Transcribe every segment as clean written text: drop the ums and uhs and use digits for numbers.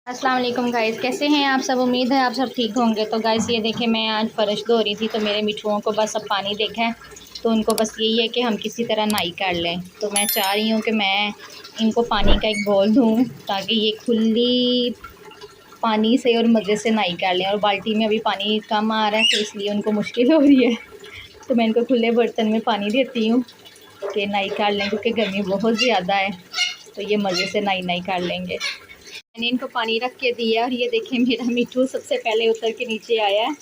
अस्सलाम वालेकुम गाइस, कैसे हैं आप सब। उम्मीद है आप सब ठीक होंगे। तो गाइस ये देखें, मैं आज फर्श धो रही थी तो मेरे मिठुओं को बस अब पानी देखा है तो उनको बस यही है कि हम किसी तरह नहाई कर लें। तो मैं चाह रही हूँ कि मैं इनको पानी का एक बॉल दूँ ताकि ये खुली पानी से और मज़े से नहाई कर लें। और बाल्टी में अभी पानी कम आ रहा है तो इसलिए उनको मुश्किल हो रही है, तो मैं इनको खुले बर्तन में पानी देती हूँ कि नहाई कर लें, क्योंकि गर्मी बहुत ज़्यादा है तो ये मज़े से नहाई कर लेंगे। मैंने इनको पानी रख के दिया और ये देखें मेरा मिठू सबसे पहले उतर के नीचे आया है।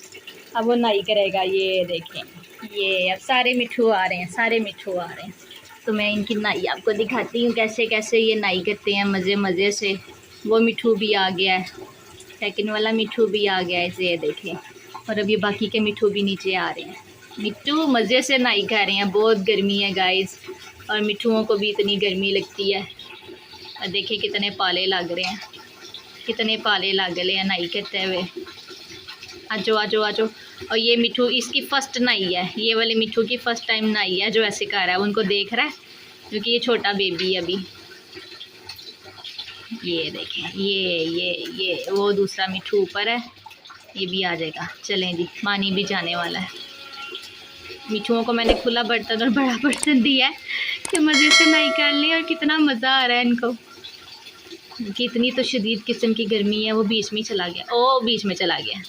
अब वो नहाई करेगा। ये देखें, ये अब सारे मिठू आ रहे हैं, सारे मिठू आ रहे हैं। तो मैं इनकी नहाई आपको दिखाती हूँ कैसे कैसे ये नहाई करते हैं मज़े मज़े से। वो मिठू भी आ गया है, सेकंड वाला मिठू भी आ गया है, ये देखें। और अब ये बाकी के मिठू भी नीचे आ रहे हैं। मिठू मज़े से नहाई कर रहे हैं। बहुत गर्मी है गाइस, और मिठुओं को भी इतनी गर्मी लगती है। और देखिए कितने पाले लग रहे हैं, कितने पाले लग रहे हैं नहाई करते हुए। आजो आजो आजो। और ये मिठू इसकी फ़र्स्ट नहाई है, ये वाले मिठू की फ़र्स्ट टाइम नहाई है जो ऐसे कर रहा है। उनको देख रहा है क्योंकि ये छोटा बेबी है अभी। ये देखें, ये वो दूसरा मिठू ऊपर है, ये भी आ जाएगा। चलें जी, पानी भी जाने वाला है। मिठुओं को मैंने खुला बर्तन और बड़ा बर्तन दिया है कि मज़े से नहाई कर लें। और कितना मज़ा आ रहा है इनको कि इतनी तो शदीद किस्म की गर्मी है। वो बीच में चला गया, ओ बीच में चला गया,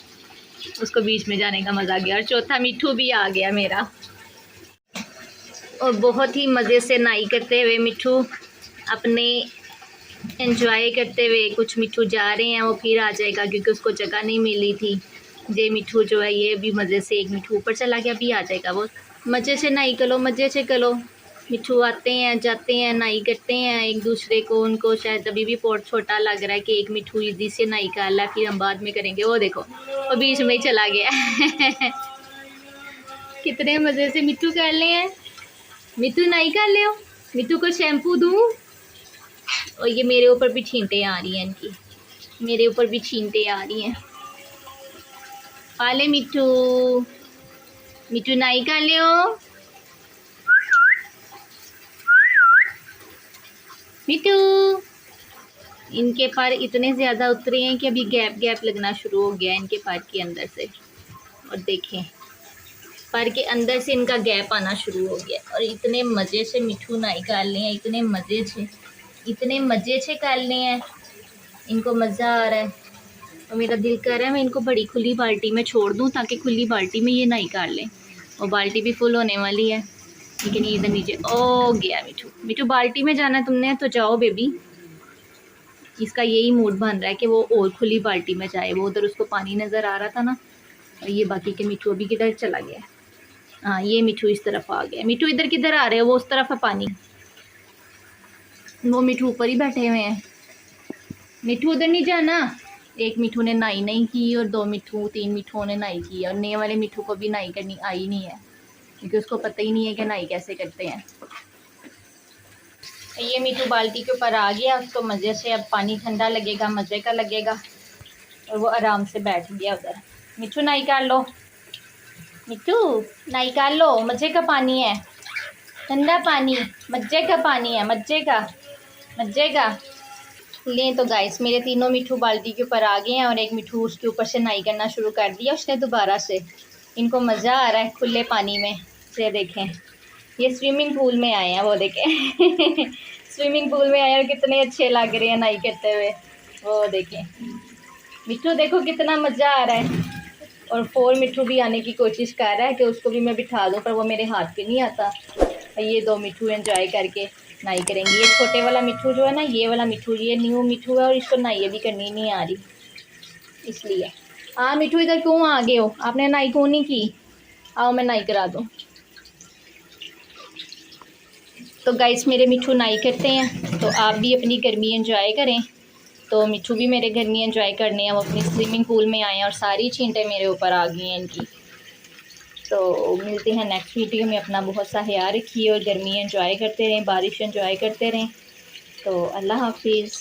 उसको बीच में जाने का मज़ा आ गया। और चौथा मिठू भी आ गया मेरा। और बहुत ही मज़े से नहाई करते हुए मिठू अपने एंजॉय करते हुए। कुछ मिठू जा रहे हैं, वो फिर आ जाएगा क्योंकि उसको जगह नहीं मिली थी। ये मिठू जो है ये भी मज़े से, एक मिठू ऊपर चला गया, भी आ जाएगा। वो मज़े से नहाई करो, मज़े से करो। मिठू आते हैं जाते हैं, नहाई करते हैं एक दूसरे को। उनको शायद अभी भी पोर्ट छोटा लग रहा है कि एक मिठू इजी से नहाई कर ला, फिर हम बाद में करेंगे। वो देखो, वो बीच में ही चला गया। कितने मज़े से मिठू कर ले हैं। मिठू नहाई कर ले हो, मिठू को शैम्पू दूँ। और ये मेरे ऊपर भी छींटे आ रही हैं इनकी, मेरे ऊपर भी छींटे आ रही हैं। पाले मिठू, मिठू नहाई कर ले हो। मिठू, इनके पर इतने ज़्यादा उतरे हैं कि अभी गैप गैप लगना शुरू हो गया है इनके पर के अंदर से। और देखें, पर के अंदर से इनका गैप आना शुरू हो गया। और इतने मज़े से मिठू नहाई कर ले हैं, इतने मज़े से, इतने मज़े से कर ले हैं। इनको मज़ा आ रहा है और मेरा दिल कर रहा है मैं इनको बड़ी खुली बाल्टी में छोड़ दूँ ताकि खुली बाल्टी में ये नहाई कर लें। और बाल्टी भी फुल होने वाली है, लेकिन ये इधर नीचे ओ गया। मिठू, मिठू बाल्टी में जाना है तुमने, तो जाओ बेबी। इसका यही मूड बन रहा है कि वो और खुली बाल्टी में जाए। वो उधर उसको पानी नज़र आ रहा था ना। और ये बाकी के मिठू अभी किधर चला गया। हाँ, ये मिठू इस तरफ आ गया। मिठू इधर किधर आ रहे हैं, वो उस तरफ है पानी। वो मिठू ऊपर ही बैठे हुए हैं। मिठू उधर नहीं जाना। एक मिठू ने नहाई नहीं की और दो मिठू, तीन मिठुओं ने नहाई की। और नए वाले मिठू को भी नहाई करनी आई नहीं है क्योंकि उसको पता ही नहीं है कि नहाई कैसे करते हैं। ये मिठू बाल्टी के ऊपर आ गया, उसको मज़े से, अब पानी ठंडा लगेगा, मज़े का लगेगा। और वो आराम से बैठ गया उधर। मिठू नहाई कर लो, मिठू नहाई कर लो, मज़े का पानी है, ठंडा पानी, मज़े का पानी है, मज़े का, मज़े का। लें तो गाइस, मेरे तीनों मिठू बाल्टी के ऊपर आ गए हैं और एक मिठू उसके ऊपर से नहाई करना शुरू कर दिया उसने दोबारा से। इनको मज़ा आ रहा है खुले पानी में। ये देखें, ये स्विमिंग पूल में आए हैं, वो देखें। स्विमिंग पूल में आए और कितने अच्छे लग रहे हैं नहाई करते हुए। वो देखें, मिठू देखो कितना मज़ा आ रहा है। और 4 मिठू भी आने की कोशिश कर रहा है कि उसको भी मैं बिठा दूँ, पर वो मेरे हाथ पे नहीं आता। ये 2 मिठू एंजॉय करके नहाई करेंगे। ये छोटे वाला मिठू जो है ना, ये वाला मिठू, ये न्यू मिठू है और इसको नहाई भी करनी नहीं आ रही, इसलिए। हाँ मिठू, इधर क्यों आ गए हो, आपने नहाई क्यों नहीं की। आओ मैं नहाई करा दूँ। तो गाइस, मेरे मिठू नहाई करते हैं तो आप भी अपनी गर्मी एंजॉय करें। तो मिठू भी मेरे गर्मी एंजॉय करने हैं, वो अपनी स्विमिंग पूल में आए हैं और सारी छींटें मेरे ऊपर आ गई हैं इनकी। तो मिलते हैं नेक्स्ट वीडियो में। अपना बहुत सा ख्याल रखिए और गर्मी एंजॉय करते रहें, बारिश एंजॉय करते रहें। तो अल्लाह हाफिज़।